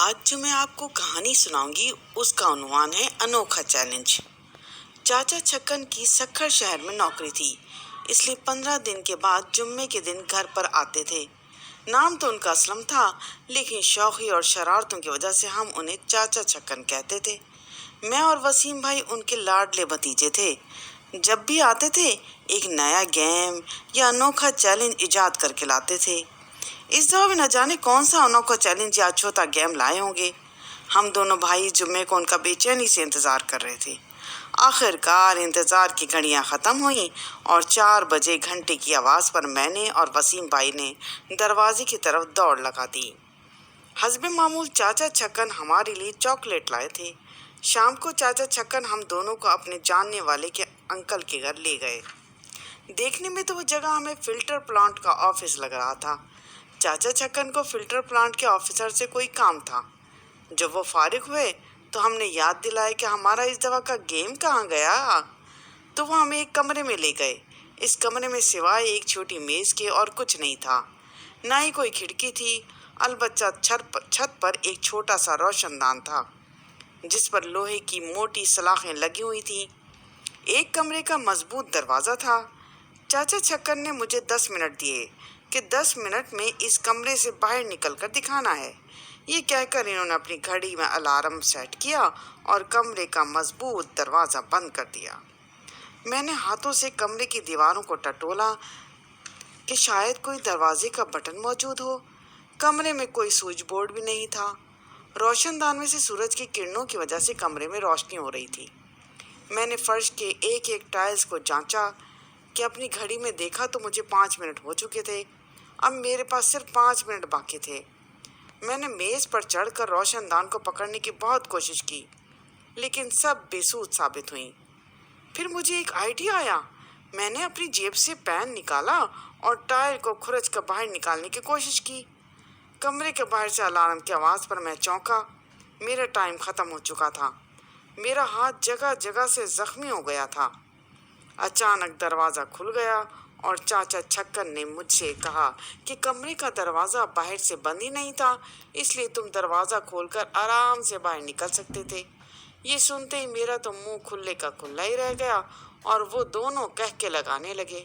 آج جو میں آپ کو کہانی سناؤں گی اس کا عنوان ہے انوکھا چیلنج۔ چاچا چھکن کی سکھر شہر میں نوکری تھی، اس لیے 15 دن کے بعد جمعے کے دن گھر پر آتے تھے۔ نام تو ان کا اسلم تھا، لیکن شوخی اور شرارتوں کی وجہ سے ہم انہیں چاچا چھکن کہتے تھے۔ میں اور وسیم بھائی ان کے لاڈلے بھتیجے تھے۔ جب بھی آتے تھے ایک نیا گیم یا انوکھا چیلنج ایجاد کر کے لاتے تھے۔ اس دفعہ بھی نہ جانے کون سا انوکھا چیلنج یا چھوٹا گیم لائے ہوں گے۔ ہم دونوں بھائی جمعے کو ان کا بے چینی سے انتظار کر رہے تھے۔ آخر کار انتظار کی گھڑیاں ختم ہوئیں اور 4 بجے گھنٹے کی آواز پر میں نے اور وسیم بھائی نے دروازے کی طرف دوڑ لگا دی۔ حسب معمول چاچا چھکن ہمارے لیے چاکلیٹ لائے تھے۔ شام کو چاچا چھکن ہم دونوں کو اپنے جاننے والے کے انکل کے گھر لے گئے۔ دیکھنے میں تو وہ جگہ ہمیں فلٹر پلانٹ کا آفس لگ رہا تھا۔ چاچا چھکن کو فلٹر پلانٹ کے آفیسر سے کوئی کام تھا۔ جب وہ فارغ ہوئے تو ہم نے یاد دلایا کہ ہمارا اس دفعہ کا گیم کہاں گیا، تو وہ ہمیں ایک کمرے میں لے گئے۔ اس کمرے میں سوائے ایک چھوٹی میز کے اور کچھ نہیں تھا، نہ ہی کوئی کھڑکی تھی، البتہ چھت پر ایک چھوٹا سا روشن دان تھا جس پر لوہے کی موٹی سلاخیں لگی ہوئی تھیں۔ ایک کمرے کا مضبوط دروازہ تھا۔ چاچا چھکن نے مجھے 10 منٹ دیے کہ 10 منٹ میں اس کمرے سے باہر نکل کر دکھانا ہے۔ یہ کہہ کر انہوں نے اپنی گھڑی میں الارم سیٹ کیا اور کمرے کا مضبوط دروازہ بند کر دیا۔ میں نے ہاتھوں سے کمرے کی دیواروں کو ٹٹولا کہ شاید کوئی دروازے کا بٹن موجود ہو۔ کمرے میں کوئی سوئچ بورڈ بھی نہیں تھا۔ روشن دان میں سے سورج کی کرنوں کی وجہ سے کمرے میں روشنی ہو رہی تھی۔ میں نے فرش کے ایک ایک ٹائلز کو جانچا کہ اپنی گھڑی میں دیکھا تو مجھے 5 منٹ ہو چکے تھے۔ اب میرے پاس صرف 5 منٹ باقی تھے۔ میں نے میز پر چڑھ کر روشن دان کو پکڑنے کی بہت کوشش کی، لیکن سب بے سود ثابت ہوئیں۔ پھر مجھے ایک آئیڈیا آیا۔ میں نے اپنی جیب سے پین نکالا اور ٹائر کو کھرچ کر باہر نکالنے کی کوشش کی۔ کمرے کے باہر سے الارم کی آواز پر میں چونکا۔ میرا ٹائم ختم ہو چکا تھا۔ میرا ہاتھ جگہ جگہ سے زخمی ہو گیا تھا۔ اچانک دروازہ کھل گیا اور چاچا چھکن نے مجھ سے کہا کہ کمرے کا دروازہ باہر سے بند ہی نہیں تھا، اس لیے تم دروازہ کھول کر آرام سے باہر نکل سکتے تھے۔ یہ سنتے ہی میرا تو منہ کھلے کا کھلا ہی رہ گیا اور وہ دونوں کہکے لگانے لگے۔